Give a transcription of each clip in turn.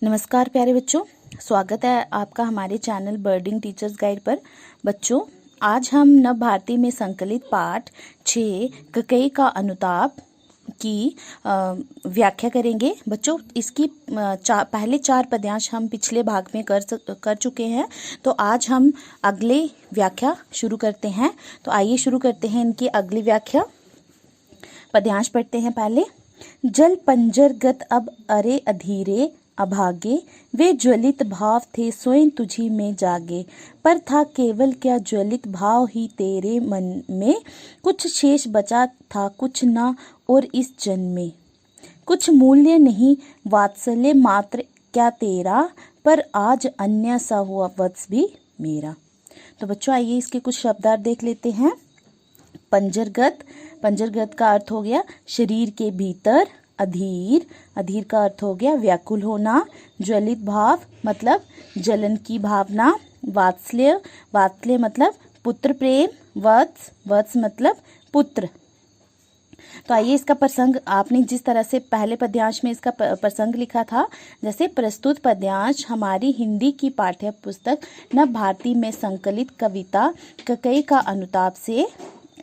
नमस्कार प्यारे बच्चों, स्वागत है आपका हमारे चैनल बर्डिंग टीचर्स गाइड पर। बच्चों, आज हम नव भारती में संकलित पाठ 6 ककई का अनुताप की व्याख्या करेंगे। बच्चों, इसकी पहले 4 पद्यांश हम पिछले भाग में कर चुके हैं, तो आज हम अगले व्याख्या शुरू करते हैं। तो आइए शुरू करते हैं इनकी अगली व्याख्या। पद्यांश पढ़ते हैं पहले। जल पंजरगत अब अरे अधीरे अभागे, वे ज्वलित भाव थे स्वयं तुझी में जागे। पर था केवल क्या ज्वलित भाव ही तेरे मन में, कुछ शेष बचा था कुछ ना और इस जन्म में। कुछ मूल्य नहीं वात्सल्य मात्र क्या तेरा, पर आज अन्य सा हुआ वत्स भी मेरा। तो बच्चों, आइए इसके कुछ शब्दार्थ देख लेते हैं। पंजरगत, पंजरगत का अर्थ हो गया शरीर के भीतर। अधीर, अधीर का अर्थ हो गया व्याकुल होना। ज्वलित भाव मतलब जलन की भावना। वात्सल्य, वात्सल्य मतलब पुत्र प्रेम। वत्स, वत्स मतलब पुत्र। तो आइए इसका प्रसंग, आपने जिस तरह से पहले पद्यांश में इसका प्रसंग लिखा था, जैसे प्रस्तुत पद्यांश हमारी हिंदी की पाठ्य पुस्तक नव भारती में संकलित कविता ककई का अनुताप से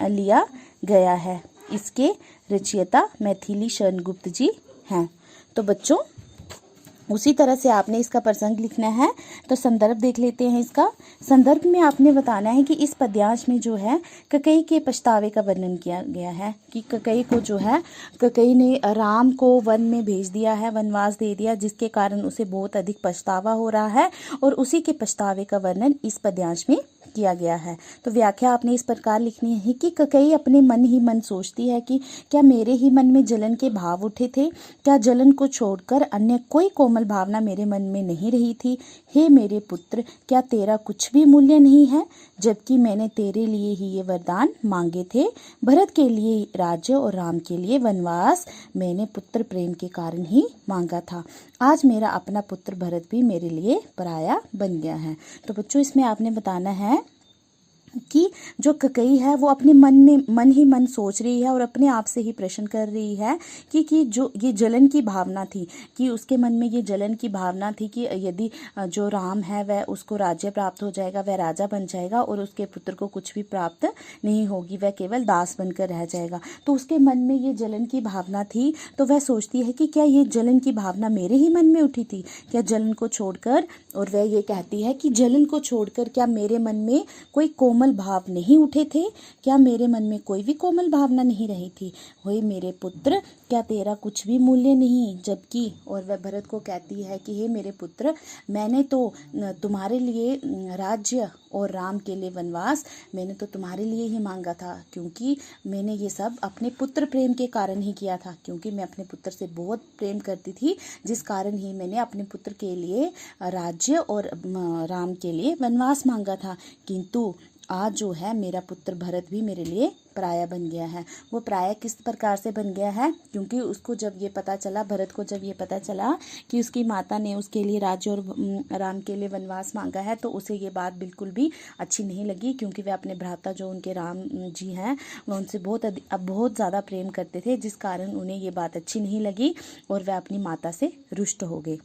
लिया गया है। इसके रचयिता मैथिली शरण गुप्त जी हैं। तो बच्चों, उसी तरह से आपने इसका प्रसंग लिखना है। तो संदर्भ देख लेते हैं। इसका संदर्भ में आपने बताना है कि इस पद्यांश में जो है ककई के पछतावे का वर्णन किया गया है कि ककई को जो है, ककई ने राम को वन में भेज दिया है, वनवास दे दिया, जिसके कारण उसे बहुत अधिक पछतावा हो रहा है, और उसी के पछतावे का वर्णन इस पद्यांश में किया गया है। तो व्याख्या आपने इस प्रकार लिखनी है कि ककई अपने मन ही मन सोचती है कि क्या मेरे ही मन में जलन के भाव उठे थे? क्या जलन को छोड़कर अन्य कोई कोमल भावना मेरे मन में नहीं रही थी? हे मेरे पुत्र, क्या तेरा कुछ भी मूल्य नहीं है, जबकि मैंने तेरे लिए ही ये वरदान मांगे थे। भरत के लिए राज्य और राम के लिए वनवास मैंने पुत्र प्रेम के कारण ही मांगा था। आज मेरा अपना पुत्र भरत भी मेरे लिए पराया बन गया है। तो बच्चों, इसमें आपने बताना है कि जो ककई है वो अपने मन में मन ही मन सोच रही है और अपने आप से ही प्रश्न कर रही है कि जो ये जलन की भावना थी, कि उसके मन में ये जलन की भावना थी कि यदि जो राम है वह उसको राज्य प्राप्त हो जाएगा, वह राजा बन जाएगा, और उसके पुत्र को कुछ भी प्राप्त नहीं होगी, वह केवल दास बनकर रह जाएगा। तो उसके मन में ये जलन की भावना थी। तो वह सोचती है कि क्या ये जलन की भावना मेरे ही मन में उठी थी क्या जलन को छोड़कर, और वह ये कहती है कि जलन को छोड़कर क्या मेरे मन में कोई कोमल भाव नहीं उठे थे? क्या मेरे मन में कोई भी कोमल भावना नहीं रही थी? होए मेरे पुत्र, क्या तेरा कुछ भी मूल्य नहीं? जबकि, और वह भरत को कहती है कि हे मेरे पुत्र, मैंने तो तुम्हारे लिए राज्य और राम के लिए वनवास मैंने तो तुम्हारे लिए ही मांगा था, क्योंकि मैंने ये सब अपने पुत्र प्रेम के कारण ही किया था, क्योंकि मैं अपने पुत्र से बहुत प्रेम करती थी, जिस कारण ही मैंने अपने पुत्र के लिए राज्य और राम के लिए वनवास मांगा था। किंतु आज जो है मेरा पुत्र भरत भी मेरे लिए पराया बन गया है। वो पराया किस प्रकार से बन गया है? क्योंकि उसको जब ये पता चला, भरत को जब ये पता चला कि उसकी माता ने उसके लिए राज्य और राम के लिए वनवास मांगा है, तो उसे ये बात बिल्कुल भी अच्छी नहीं लगी, क्योंकि वह अपने भ्राता जो उनके राम जी हैं, वह उनसे बहुत ज़्यादा प्रेम करते थे, जिस कारण उन्हें ये बात अच्छी नहीं लगी और वह अपनी माता से रुष्ट हो गए।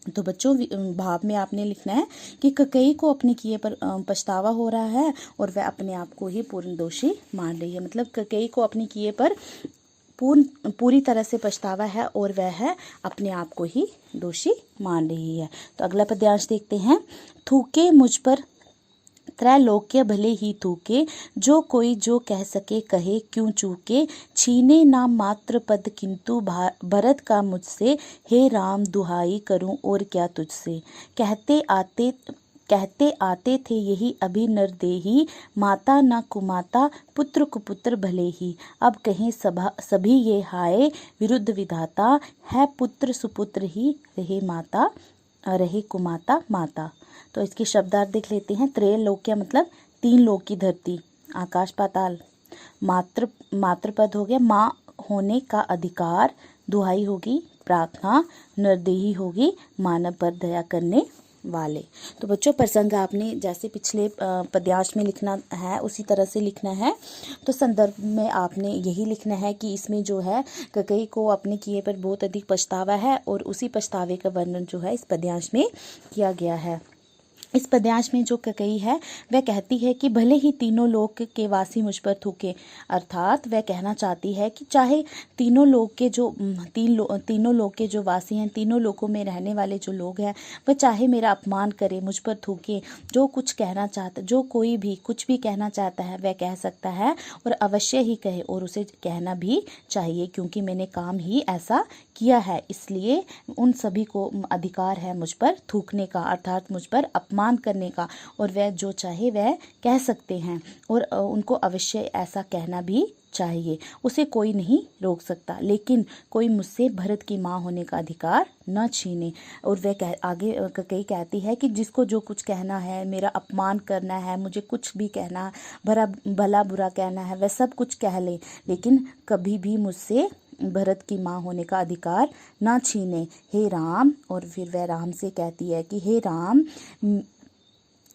तो बच्चों, भाव में आपने लिखना है कि ककई को अपने किए पर पछतावा हो रहा है और वह अपने आप को ही पूर्ण दोषी मान रही है। मतलब ककई को अपने किए पर पूरी तरह से पछतावा है और वह अपने आप को ही दोषी मान रही है। तो अगला पद्यांश देखते हैं। थूके मुझ पर त्रैलोक्य भले ही थूके, जो कोई जो कह सके कहे क्यों चूके। छीने ना मात्र पद किंतु भरत का मुझसे, हे राम दुहाई करूं और क्या तुझसे। कहते आते थे यही अभी नरदेही, माता न कुमाता पुत्र कुपुत्र भले ही। अब कहें सभी ये हाय विरुद्ध विधाता, है पुत्र सुपुत्र ही रहे माता रहे कुमाता माता। तो इसके शब्दार्थ देख लेते हैं। त्रैलोक्य मतलब 3 लोक की धरती, आकाश पाताल। मातृपद हो गया माँ होने का अधिकार। दुहाई होगी प्रार्थना। नरदेही होगी मानव पर दया करने वाले। तो बच्चों प्रसंग आपने जैसे पिछले पद्यांश में लिखना है उसी तरह से लिखना है। तो संदर्भ में आपने यही लिखना है कि इसमें जो है ककई को अपने किए पर बहुत अधिक पछतावा है और उसी पछतावे का वर्णन जो है इस पद्यांश में किया गया है। इस पद्यांश में जो ककई है वह कहती है कि भले ही तीनों लोक के वासी मुझ पर थूके, अर्थात वह कहना चाहती है कि चाहे तीनों लोक के जो तीनों लोक के जो वासी हैं, तीनों लोकों में रहने वाले जो लोग हैं, वह चाहे मेरा अपमान करे, मुझ पर थूके, जो कुछ कहना चाहता, जो कोई भी कुछ भी कहना चाहता है वह कह सकता है और अवश्य ही कहे, और उसे कहना भी चाहिए क्योंकि मैंने काम ही ऐसा किया है, इसलिए उन सभी को अधिकार है मुझ पर थूकने का, अर्थात मुझ पर अपमान करने का, और वह जो चाहे वह कह सकते हैं और उनको अवश्य ऐसा कहना भी चाहिए, उसे कोई नहीं रोक सकता, लेकिन कोई मुझसे भरत की माँ होने का अधिकार न छीने। और वह आगे कई कहती है कि जिसको जो कुछ कहना है, मेरा अपमान करना है, मुझे कुछ भी कहना, भला बुरा कहना है, वह सब कुछ कह ले, लेकिन कभी भी मुझसे भरत की माँ होने का अधिकार ना छीने, हे राम। और फिर वह राम से कहती है कि हे राम,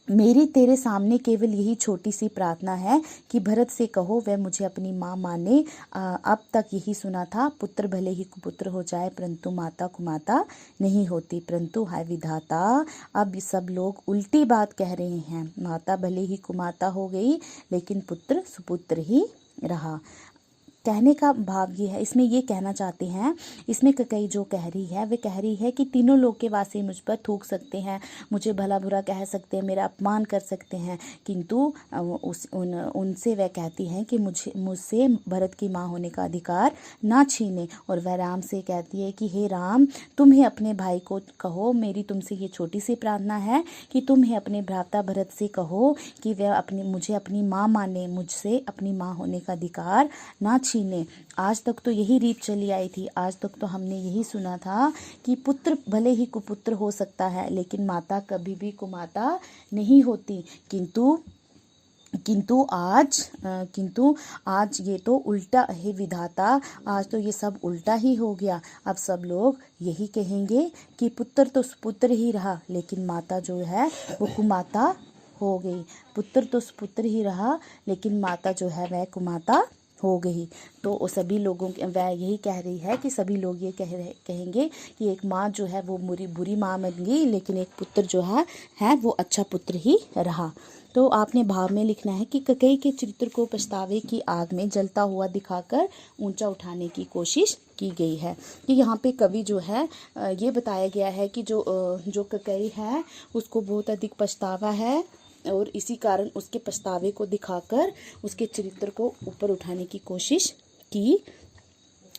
मेरी तेरे सामने केवल यही छोटी सी प्रार्थना है कि भरत से कहो वह मुझे अपनी माँ माने। अब तक यही सुना था, पुत्र भले ही कुपुत्र हो जाए परंतु माता कुमाता नहीं होती, परंतु हाय विधाता, अब सब लोग उल्टी बात कह रहे हैं, माता भले ही कुमाता हो गई लेकिन पुत्र सुपुत्र ही रहा। कहने का भाव ये है, इसमें ये कहना चाहते हैं, इसमें ककई जो कह रही है वह कह रही है कि तीनों लोग के वासी मुझ पर थूक सकते हैं, मुझे भला बुरा कह सकते हैं, मेरा अपमान कर सकते हैं, किंतु उनसे वह कहती हैं कि मुझसे भरत की माँ होने का अधिकार ना छीने। और वह राम से कहती है कि हे राम, तुम्हें अपने भाई को कहो, मेरी तुमसे ये छोटी सी प्रार्थना है कि तुम्हें अपने भ्राता भरत से कहो कि वह मुझे अपनी माँ माने, मुझसे अपनी माँ होने का अधिकार ना छीने। आज तक तो यही रीत चली आई थी, आज तक तो हमने यही सुना था कि पुत्र भले ही कुपुत्र हो सकता है लेकिन माता कभी भी कुमाता नहीं होती, किंतु आज ये तो उल्टा है विधाता, आज तो ये सब उल्टा ही हो गया। अब सब लोग यही कहेंगे कि पुत्र तो पुत्र ही रहा लेकिन माता जो है वो कुमाता हो गई, पुत्र तो पुत्र ही रहा लेकिन माता जो है वह कुमाता हो गई। तो सभी लोगों के वह यही कह रही है कि सभी लोग ये कहेंगे कि एक माँ जो है वो बुरी माँ बन गई लेकिन एक पुत्र जो है वो अच्छा पुत्र ही रहा। तो आपने भाव में लिखना है कि ककई के चरित्र को पछतावे की आग में जलता हुआ दिखाकर ऊंचा उठाने की कोशिश की गई है। कि यहाँ पे कवि जो है ये बताया गया है कि जो ककई है उसको बहुत अधिक पछतावा है और इसी कारण उसके पछतावे को दिखाकर उसके चरित्र को ऊपर उठाने की कोशिश की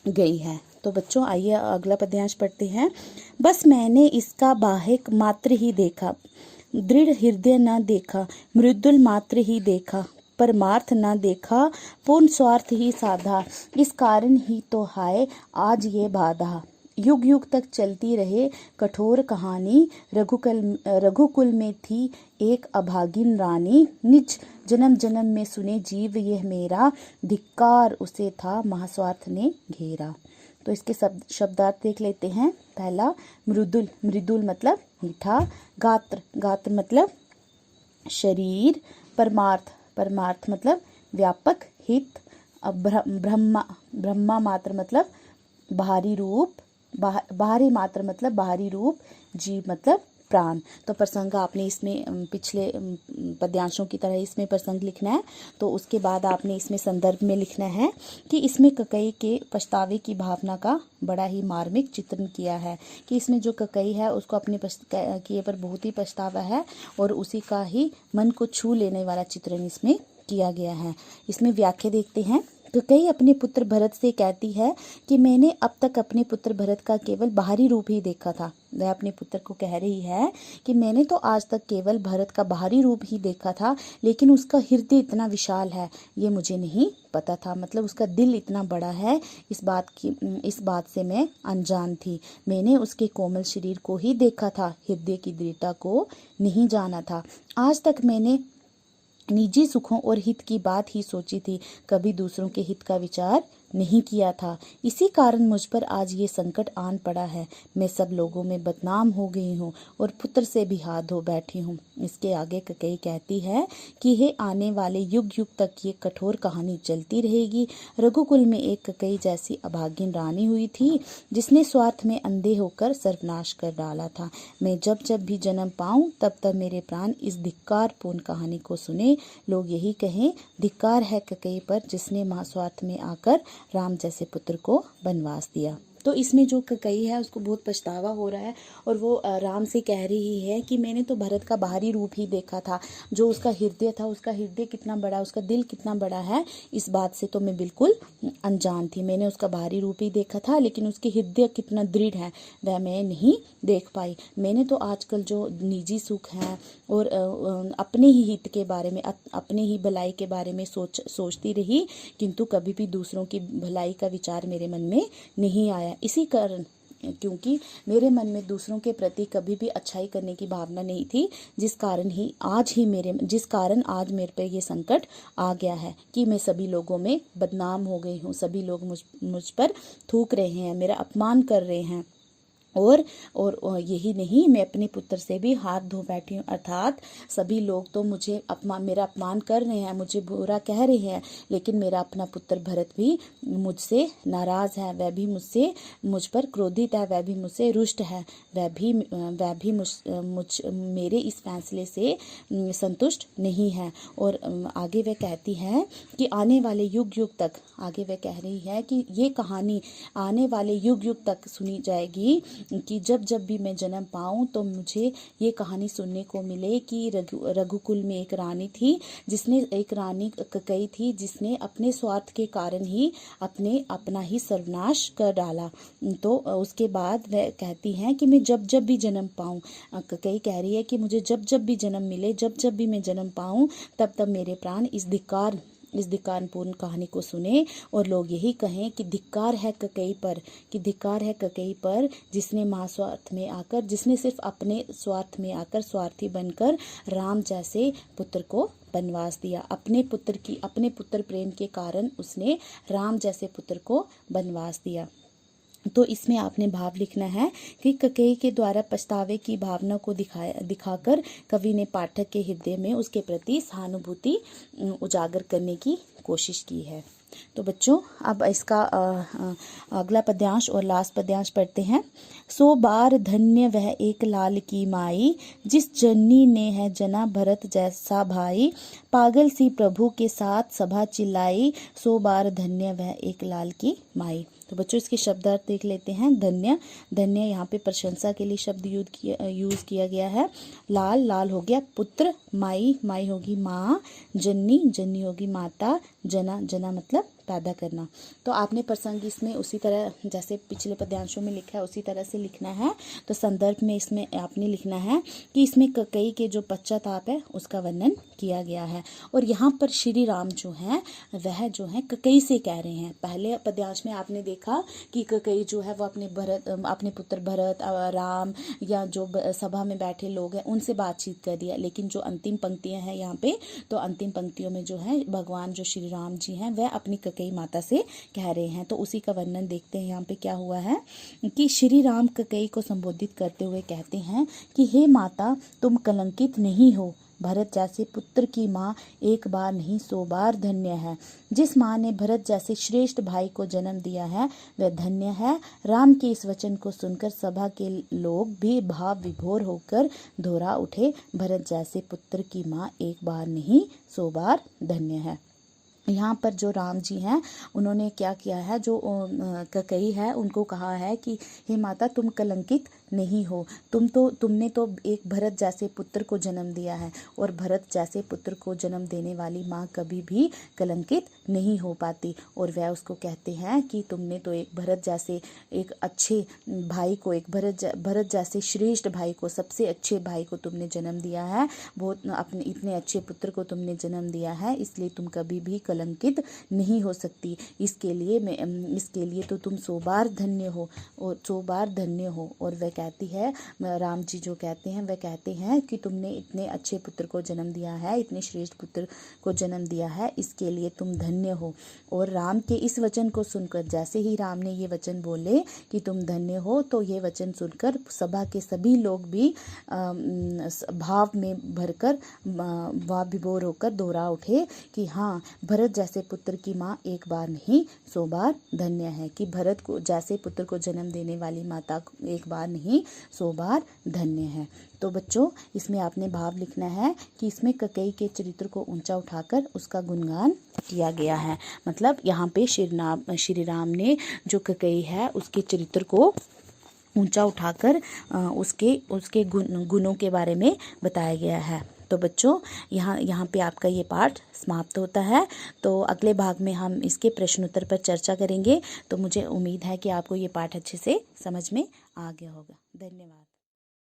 गई है। तो बच्चों आइए अगला पद्यांश पढ़ते हैं। बस मैंने इसका बाहेक मात्र ही देखा, दृढ़ हृदय न देखा, मृदुल मात्र ही देखा, परमार्थ न देखा, पूर्ण स्वार्थ ही साधा, इस कारण ही तो हाय आज ये बाधा। युग युग तक चलती रहे कठोर कहानी, रघुकुल में थी एक अभागिन रानी, निज जन्म जन्म में सुने जीव यह मेरा, धिक्कार उसे था महास्वार्थ ने घेरा। तो इसके शब्दार्थ देख लेते हैं। पहला मृदुल, मृदुल मतलब मीठा, गात्र मतलब शरीर, परमार्थ मतलब व्यापक हित, ब्रह्मा मात्र मतलब बाहरी रूप, बाहरी मात्र मतलब बाहरी रूप, जीव मतलब प्राण। तो प्रसंग आपने इसमें पिछले पद्यांशों की तरह इसमें प्रसंग लिखना है। तो उसके बाद आपने इसमें संदर्भ में लिखना है कि इसमें ककई के पछतावे की भावना का बड़ा ही मार्मिक चित्रण किया है कि इसमें जो ककई है उसको अपने किए पर बहुत ही पछतावा है और उसी का ही मन को छू लेने वाला चित्रण इसमें किया गया है। इसमें व्याख्या देखते हैं। ककई अपने पुत्र भरत से कहती है कि मैंने अब तक अपने पुत्र भरत का केवल बाहरी रूप ही देखा था। वह अपने पुत्र को कह रही है कि मैंने तो आज तक केवल भरत का बाहरी रूप ही देखा था, लेकिन उसका हृदय इतना विशाल है ये मुझे नहीं पता था। मतलब उसका दिल इतना बड़ा है, इस बात से मैं अनजान थी। मैंने उसके कोमल शरीर को ही देखा था, हृदय की दृढ़ता को नहीं जाना था। आज तक मैंने निजी सुखों और हित की बात ही सोची थी, कभी दूसरों के हित का विचार नहीं किया था। इसी कारण मुझ पर आज ये संकट आन पड़ा है। मैं सब लोगों में बदनाम हो गई हूँ और पुत्र से भी हाथ धो बैठी हूँ। इसके आगे कैकेयी कहती है कि हे आने वाले युग युग तक ये कठोर कहानी चलती रहेगी। रघुकुल में एक कैकेयी जैसी अभागिन रानी हुई थी जिसने स्वार्थ में अंधे होकर सर्वनाश कर डाला था। मैं जब जब भी जन्म पाऊं तब तब मेरे प्राण इस धिक्कारपूर्ण कहानी को सुने। लोग यही कहें, धिक्कार है कैकेयी पर जिसने महास्वार्थ में आकर राम जैसे पुत्र को वनवास दिया। तो इसमें जो कैकेयी है उसको बहुत पछतावा हो रहा है और वो राम से कह रही है कि मैंने तो भरत का बाहरी रूप ही देखा था, जो उसका हृदय था, उसका हृदय कितना बड़ा, उसका दिल कितना बड़ा है, इस बात से तो मैं बिल्कुल अनजान थी। मैंने उसका बाहरी रूप ही देखा था, लेकिन उसके हृदय कितना दृढ़ है वह मैं नहीं देख पाई। मैंने तो आजकल जो निजी सुख है और अपने ही हित के बारे में, अपने ही भलाई के बारे में सोचती रही, किंतु कभी भी दूसरों की भलाई का विचार मेरे मन में नहीं आया। इसी कारण, क्योंकि मेरे मन में दूसरों के प्रति कभी भी अच्छाई करने की भावना नहीं थी, जिस कारण आज मेरे पे ये संकट आ गया है कि मैं सभी लोगों में बदनाम हो गई हूँ। सभी लोग मुझ पर थूक रहे हैं, मेरा अपमान कर रहे हैं और यही नहीं, मैं अपने पुत्र से भी हाथ धो बैठी हूँ। अर्थात सभी लोग तो मुझे मेरा अपमान कर रहे हैं, मुझे बुरा कह रहे हैं, लेकिन मेरा अपना पुत्र भरत भी मुझसे नाराज़ है, वह भी मुझ पर क्रोधित है, वह भी मुझसे रुष्ट है, वह भी मेरे इस फैसले से संतुष्ट नहीं है। और आगे वह कहती है कि आने वाले युग युग तक, आगे वह कह रही है कि ये कहानी आने वाले युग युग तक सुनी जाएगी कि जब जब भी मैं जन्म पाऊं तो मुझे ये कहानी सुनने को मिले कि रघुकुल में एक रानी थी, एक रानी कैकेयी थी जिसने अपने स्वार्थ के कारण ही अपना ही सर्वनाश कर डाला। तो उसके बाद वह कहती हैं कि मैं जब जब भी जन्म पाऊं, कैकेयी कह रही है कि मुझे जब जब भी जन्म मिले, जब जब भी मैं जन्म पाऊं, तब तब मेरे प्राण इस धिक्कारपूर्ण कहानी को सुने और लोग यही कहें कि धिक्कार है कैकेयी पर जिसने सिर्फ अपने स्वार्थ में आकर स्वार्थी बनकर राम जैसे पुत्र को वनवास दिया। अपने पुत्र प्रेम के कारण उसने राम जैसे पुत्र को वनवास दिया। तो इसमें आपने भाव लिखना है कि कैकेयी के द्वारा पछतावे की भावना को दिखाकर कवि ने पाठक के हृदय में उसके प्रति सहानुभूति उजागर करने की कोशिश की है। तो बच्चों, अब इसका अगला पद्यांश और लास्ट पद्यांश पढ़ते हैं। 100 बार धन्य वह एक लाल की माई, जिस जननी ने है जना भरत जैसा भाई, पागल सी प्रभु के साथ सभा चिल्लाई, 100 बार धन्य वह एक लाल की माई। तो बच्चों, इसके शब्दार्थ देख लेते हैं। धन्य यहाँ पे प्रशंसा के लिए शब्द यूज किया गया है। लाल हो गया पुत्र, माई होगी माँ, जन्नी होगी माता, जना मतलब पैदा करना। तो आपने प्रसंग इसमें उसी तरह जैसे पिछले पद्यांशों में लिखा है उसी तरह से लिखना है। तो संदर्भ में इसमें आपने लिखना है कि इसमें कैकेयी के जो पश्चाताप है उसका वर्णन किया गया है। और यहाँ पर श्री राम जो हैं वह जो है कैकेयी से कह रहे हैं। पहले पद्यांश में आपने देखा कि कैकेयी जो है वो अपने पुत्र भरत, राम या जो सभा में बैठे लोग हैं उनसे बातचीत कर दिया, लेकिन जो अंतिम पंक्तियां हैं यहाँ पे, तो अंतिम पंक्तियों में जो है भगवान जो श्री राम जी हैं वह अपनी कैकेयी माता से कह रहे हैं। तो उसी का वर्णन देखते हैं यहाँ पे क्या हुआ है कि श्री राम कैकेयी को संबोधित करते हुए कहते हैं कि हे माता, तुम कलंकित नहीं हो। भरत जैसे पुत्र की माँ एक बार नहीं 100 बार धन्य है। जिस माँ ने भरत जैसे श्रेष्ठ भाई को जन्म दिया है वह धन्य है। राम के इस वचन को सुनकर सभा के लोग भी भाव विभोर होकर दोहरा उठे, भरत जैसे पुत्र की माँ एक बार नहीं 100 बार धन्य है। यहाँ पर जो राम जी हैं उन्होंने क्या किया है, जो कैकेयी है उनको कहा है कि हे माता, तुम कलंकित नहीं हो। तुमने तो एक भरत जैसे पुत्र को जन्म दिया है और भरत जैसे पुत्र को जन्म देने वाली माँ कभी भी कलंकित नहीं हो पाती। और वह उसको कहते हैं कि तुमने तो एक भरत जैसे एक अच्छे भाई को, एक भरत जैसे श्रेष्ठ भाई को, सबसे अच्छे भाई को तुमने जन्म दिया है, बहुत अपने इतने अच्छे पुत्र को तुमने जन्म दिया है, इसलिए तुम कभी भी कलंकित नहीं हो सकती। इसके लिए तो तुम 100 बार धन्य हो और 100 बार धन्य हो। और वह कहती है, राम जी जो कहते हैं वह कहते हैं कि तुमने इतने अच्छे पुत्र को जन्म दिया है, इतने श्रेष्ठ पुत्र को जन्म दिया है, इसके लिए तुम धन्य हो। और राम के इस वचन को सुनकर, जैसे ही राम ने ये वचन बोले कि तुम धन्य हो, तो ये वचन सुनकर सभा के सभी लोग भी भाव में भरकर भाव विभोर होकर दोहरा उठे कि हाँ, भरत जैसे पुत्र की माँ एक बार नहीं 100 बार धन्य है, कि भरत को जैसे पुत्र को जन्म देने वाली माता एक बार नहीं 100 बार धन्य है। तो बच्चों, इसमें आपने भाव लिखना है कि इसमें कैकेयी के चरित्र को ऊंचा उठाकर उसका गुणगान किया गया है। मतलब यहाँ पे श्री राम ने जो कैकेयी है उसके चरित्र को ऊंचा उठाकर उसके गुणों के बारे में बताया गया है। तो बच्चों, यहाँ पे आपका ये पाठ समाप्त होता है। तो अगले भाग में हम इसके प्रश्न उत्तर पर चर्चा करेंगे। तो मुझे उम्मीद है कि आपको ये पाठ अच्छे से समझ में आ गया होगा। धन्यवाद।